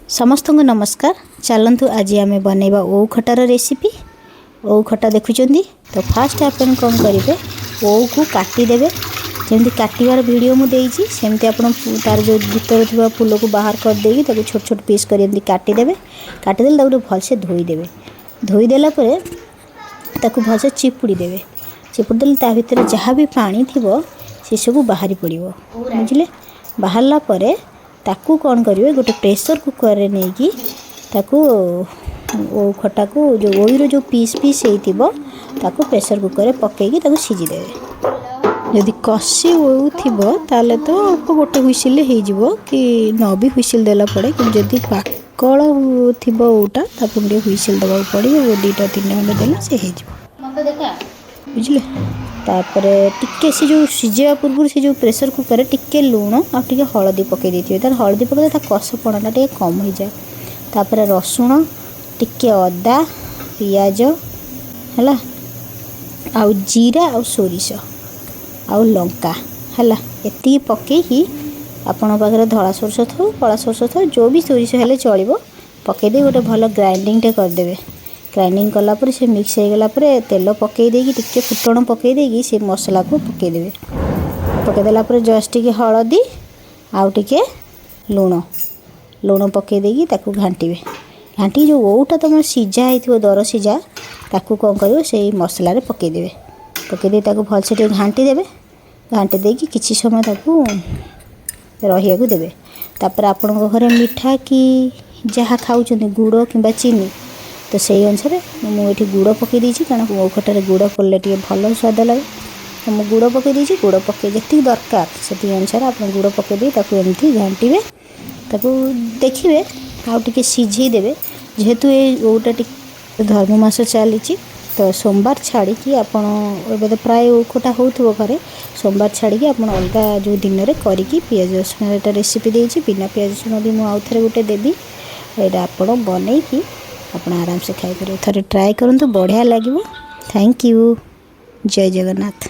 समस्त को नमस्कार। चलतु आज आम बनवा ओऊ खटार रेसिपी। ओऊ खटा देखुं तो फास्ट आपन कौन करेंगे, ओऊ को काटिदेवे। जमी काटार वीडियो मुझे सेमती आप तार जो भीतर थी फूल को बाहर करदे छोट छोट पीस कर काटिदेवे। काटिदेले भलसे धोईदेवे। धोईदेला भलसे चिपुड़ी देवे। चिपुड़ी देले ता भीतर जहाँ भी पानी थी से सब बाहरी पड़ो। बुझे बाहरला ताकू कौन करेंगे, गोटे प्रेशर कुकर रे नहीं कि ताकू ओ खटा को जो ओईर जो पीस पीस होता प्रेशर कुकर रे पकईकी ताकू सीझीदेवे। यदि कषी ओऊ थी ताले तो अल्प गोटे हुइसिल हो कि न भी हुइसिल देला पड़े, कि जदि पाकल थी ओटा ताकू हुइसिल देवा पड़े। दुईटा तीन खंडे देला से बुझे। तापर टिके से जो सीझा पूर्व से जो प्रेशर कुकर टिके लुण आ टिके हलदी पकई देथिबे। तार हलदी पकई ता कसपणा टिके कम हो जाए। तापर रसुण टिके अदा पियाज हला आउ जीरा आउ सोरिष आउ लंका हला एति पकईकी आपण पाखरे धला सोरिष थाउ कला सोरिष थाउ जो भी सोरिष हेले चलिबो पकई दे गोटे भल ग्राइंडिंग टे कर देबे। ग्राइंडिंग कलापर से मिक्स हो गला तेल पकई देगी टिके फुटण पकई देगी से मसला को पकई देबे। पकईदेला जस्ट टिके हलदी आउ टिके लुण पकई देगी ताकू घांटीबे। घांटी जो ओऊटा तुम सीझा होइथिबो दर सीझा ताकू कौन करियो से मसला रे पकई देबे। पकई दे ताकू भलसे टिके घांटी देबे। घांटी देगी किछि समय ताकू रहिया को देबे। तापर आपन घरे मिठा कि जहाँ खाउछन गुड़ किंबा चीनी तो से अनुसार मुझे गुड़ पकई देछि, कारण ओऊ खटारे गुड़ पड़े टे भल स्वाद लगे। तो मुझे गुड़ पकई देछि। गुड़ पकई जी दरकार से अनुसार आप गुड़ पकई दे एमती घांटे ताकू देखिए आउ टिके सीझे देवे। जेहेतु ये ओऊटा धर्म मास चली तो सोमवार छाड़ी आपड़ तो प्राय ओऊ खटा हो घरे सोमवार छाड़ी आप अलग जो दिन में करी पियाज रसुण एटा रेसिपी देछि। बिना पियाज रसुण भी मुझे आउ थे गोटे देवी। यहाँ आप बनईकी आप आराम से खाई पारे। थोड़े ट्राए करूँ, बढ़िया लगे। Thank you. जय जगन्नाथ।